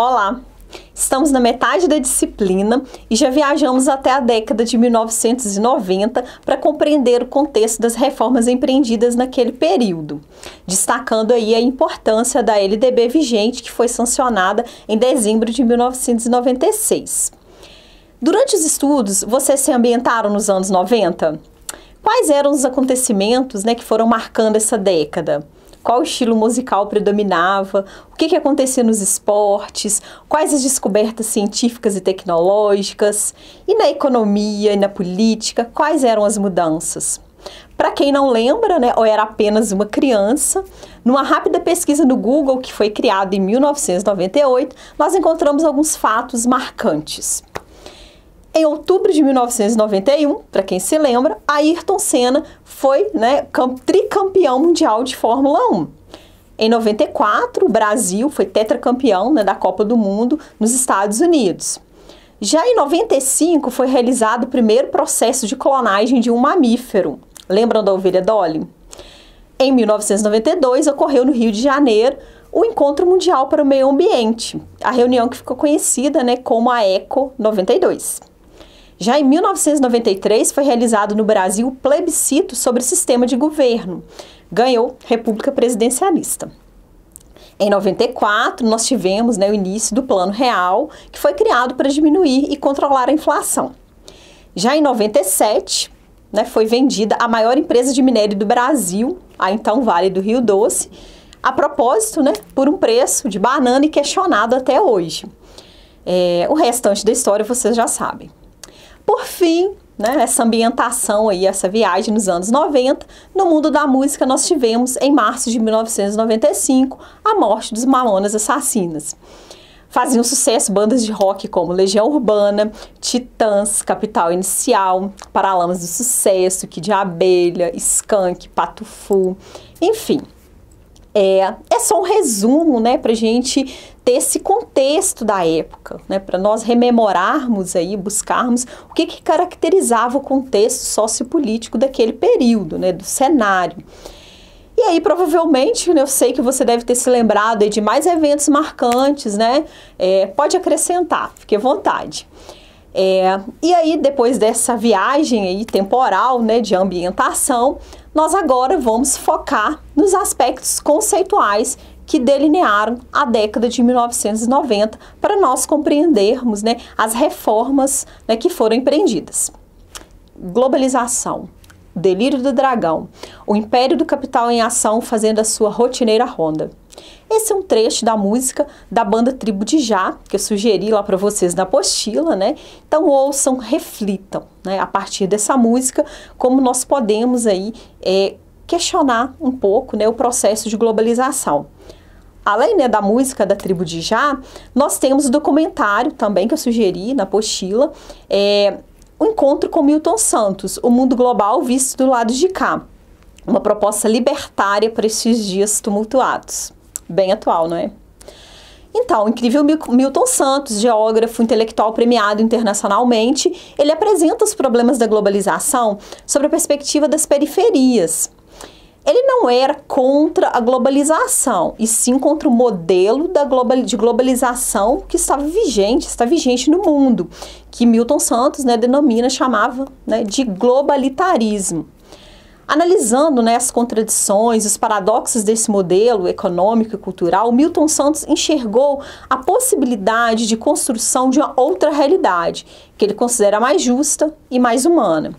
Olá! Estamos na metade da disciplina e já viajamos até a década de 1990 para compreender o contexto das reformas empreendidas naquele período, destacando aí a importância da LDB vigente, que foi sancionada em dezembro de 1996. Durante os estudos, vocês se ambientaram nos anos 90? Quais eram os acontecimentos, que foram marcando essa década? Qual estilo musical predominava? O que acontecia nos esportes? Quais as descobertas científicas e tecnológicas? E na economia e na política, quais eram as mudanças? Para quem não lembra, ou era apenas uma criança, numa rápida pesquisa no Google, que foi criada em 1998, nós encontramos alguns fatos marcantes. Em outubro de 1991, para quem se lembra, Ayrton Senna foi tricampeão mundial de Fórmula 1. Em 94, o Brasil foi tetracampeão da Copa do Mundo nos Estados Unidos. Já em 95, foi realizado o primeiro processo de clonagem de um mamífero. Lembram da ovelha Dolly? Em 1992, ocorreu no Rio de Janeiro o Encontro Mundial para o Meio Ambiente, a reunião que ficou conhecida como a ECO 92. Já em 1993, foi realizado no Brasil o plebiscito sobre o sistema de governo. Ganhou República Presidencialista. Em 94, nós tivemos o início do Plano Real, que foi criado para diminuir e controlar a inflação. Já em 97, foi vendida a maior empresa de minério do Brasil, a então Vale do Rio Doce, a propósito, por um preço de banana e questionado até hoje. O restante da história vocês já sabem. Por fim, essa ambientação aí, essa viagem nos anos 90, no mundo da música nós tivemos, em março de 1995, a morte dos Mamonas Assassinas. Faziam sucesso bandas de rock como Legião Urbana, Titãs, Capital Inicial, Paralamas do Sucesso, Kid de Abelha, Skank, Pato Fu, enfim. É só um resumo, para a gente ter esse contexto da época, para nós rememorarmos aí, buscarmos o que caracterizava o contexto sociopolítico daquele período, do cenário. E aí, provavelmente, eu sei que você deve ter se lembrado aí de mais eventos marcantes, pode acrescentar, fique à vontade. E aí, depois dessa viagem aí temporal, de ambientação, nós agora vamos focar nos aspectos conceituais que delinearam a década de 1990 para nós compreendermos as reformas que foram empreendidas. Globalização, o delírio do dragão, o império do capital em ação fazendo a sua rotineira ronda. Esse é um trecho da música da banda Tribo de Já, que eu sugeri lá para vocês na apostila, Então ouçam, reflitam, a partir dessa música, como nós podemos aí questionar um pouco, o processo de globalização. Além da música da Tribo de Já, nós temos o documentário também que eu sugeri na apostila, o encontro com Milton Santos, o mundo global visto do lado de cá. Uma proposta libertária para esses dias tumultuados. Bem atual, não é? Então, o incrível Milton Santos, geógrafo intelectual premiado internacionalmente, ele apresenta os problemas da globalização sobre a perspectiva das periferias. Ele não era contra a globalização, e sim contra o modelo de globalização que está vigente no mundo, que Milton Santos chamava de globalitarismo. Analisando as contradições, os paradoxos desse modelo econômico e cultural, Milton Santos enxergou a possibilidade de construção de uma outra realidade, que ele considera mais justa e mais humana.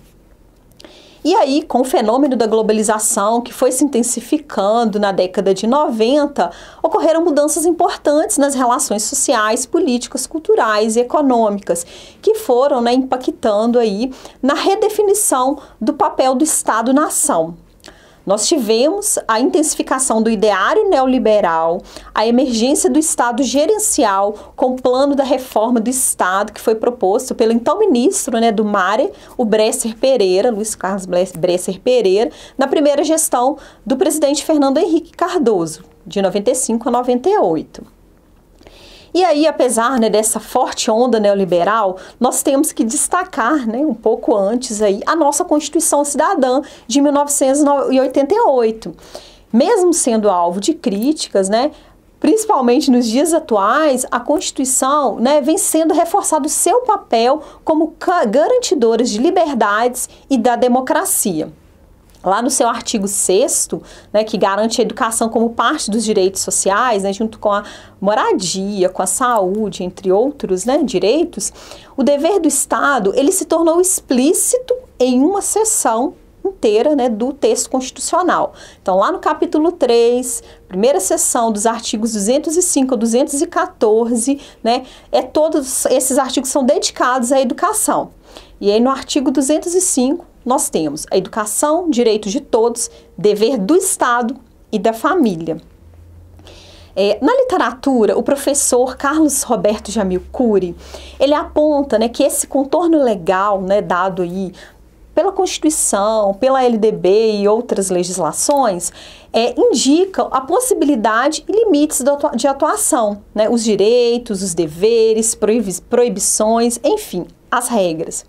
E aí, com o fenômeno da globalização, que foi se intensificando na década de 90, ocorreram mudanças importantes nas relações sociais, políticas, culturais e econômicas, que foram impactando aí na redefinição do papel do Estado-nação. Nós tivemos a intensificação do ideário neoliberal, a emergência do Estado gerencial com o plano da reforma do Estado que foi proposto pelo então ministro do MARE, o Bresser Pereira, Luiz Carlos Bresser Pereira, na primeira gestão do presidente Fernando Henrique Cardoso, de 95 a 98. E aí, apesar dessa forte onda neoliberal, nós temos que destacar um pouco antes aí, a nossa Constituição Cidadã de 1988. Mesmo sendo alvo de críticas, Principalmente nos dias atuais, a Constituição, né, vem sendo reforçado o seu papel como garantidora de liberdades e da democracia. Lá no seu artigo 6º, né, que garante a educação como parte dos direitos sociais, né, junto com a moradia, com a saúde, entre outros, né, direitos, o dever do Estado, ele se tornou explícito em uma seção inteira, né, do texto constitucional. Então, lá no capítulo 3, primeira seção, dos artigos 205 a 214, né, todos esses artigos são dedicados à educação. E aí, no artigo 205, nós temos a educação, direito de todos, dever do Estado e da família. Na literatura, o professor Carlos Roberto Jamil Cury, ele aponta, né, que esse contorno legal, né, dado aí pela Constituição, pela LDB e outras legislações, indicam a possibilidade e limites de atuação, né, os direitos, os deveres, proibições, enfim, as regras.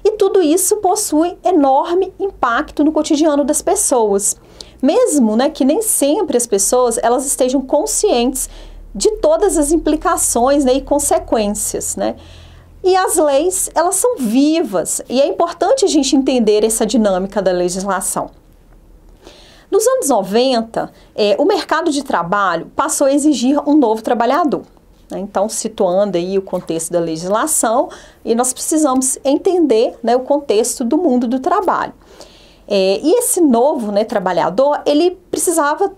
E tudo isso possui enorme impacto no cotidiano das pessoas, mesmo, né, que nem sempre as pessoas elas estejam conscientes de todas as implicações, né, e consequências, né? E as leis, elas são vivas e é importante a gente entender essa dinâmica da legislação. Nos anos 90, o mercado de trabalho passou a exigir um novo trabalhador. Então, situando aí o contexto da legislação, e nós precisamos entender, né, o contexto do mundo do trabalho. E esse novo, né, trabalhador, ele precisava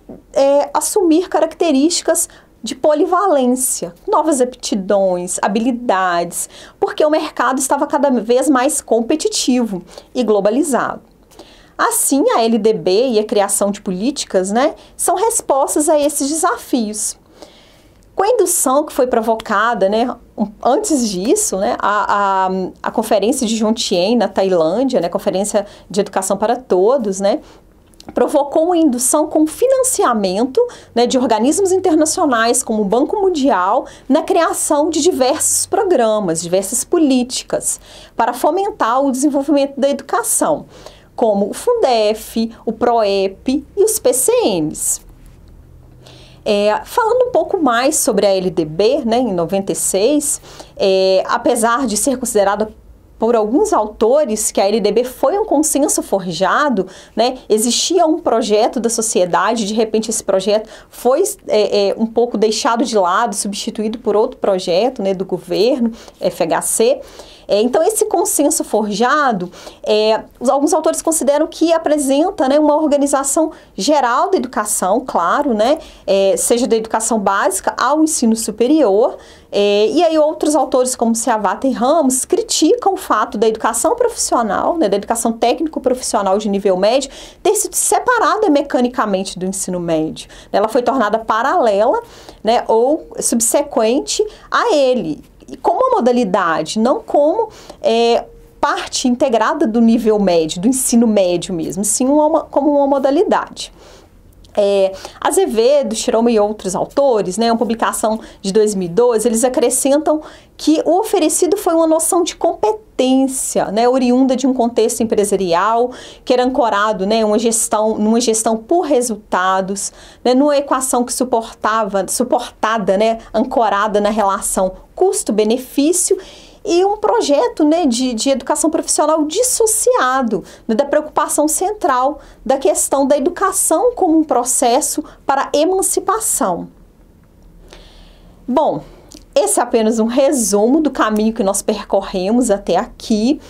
assumir características de polivalência, novas aptidões, habilidades, porque o mercado estava cada vez mais competitivo e globalizado. Assim, a LDB e a criação de políticas, né, são respostas a esses desafios. Com a indução que foi provocada, né, antes disso, né, a Conferência de Jomtien na Tailândia, né, Conferência de Educação para Todos, né, provocou uma indução com financiamento, né, de organismos internacionais como o Banco Mundial na criação de diversos programas, diversas políticas para fomentar o desenvolvimento da educação, como o Fundef, o PROEP e os PCMs. Falando um pouco mais sobre a LDB, né, em 96, apesar de ser considerada por alguns autores que a LDB foi um consenso forjado, né, existia um projeto da sociedade, de repente esse projeto foi um pouco deixado de lado, substituído por outro projeto, né, do governo, FHC. Então, esse consenso forjado, alguns autores consideram que apresenta, né, uma organização geral da educação, claro, né, seja da educação básica ao ensino superior. E aí outros autores, como Seavata e Ramos, criticam o fato da educação profissional, né, da educação técnico-profissional de nível médio, ter sido separada mecanicamente do ensino médio. Ela foi tornada paralela, né, ou subsequente a ele, como uma modalidade, não como parte integrada do nível médio, do ensino médio mesmo, sim como uma modalidade. Azevedo, Shiroma e outros autores, né, uma publicação de 2012, eles acrescentam que o oferecido foi uma noção de competência, né, oriunda de um contexto empresarial, que era ancorado, né, numa gestão por resultados, né, numa equação que suportada, né, ancorada na relação custo-benefício, e um projeto, né, de educação profissional dissociado, né, da preocupação central da questão da educação como um processo para emancipação. Bom, esse é apenas um resumo do caminho que nós percorremos até aqui.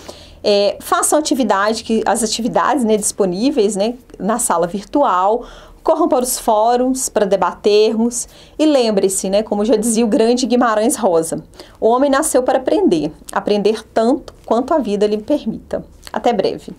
Façam as atividades, né, disponíveis, né, na sala virtual. Corram para os fóruns para debatermos e lembre-se, né, como já dizia o grande Guimarães Rosa, o homem nasceu para aprender tanto quanto a vida lhe permita. Até breve.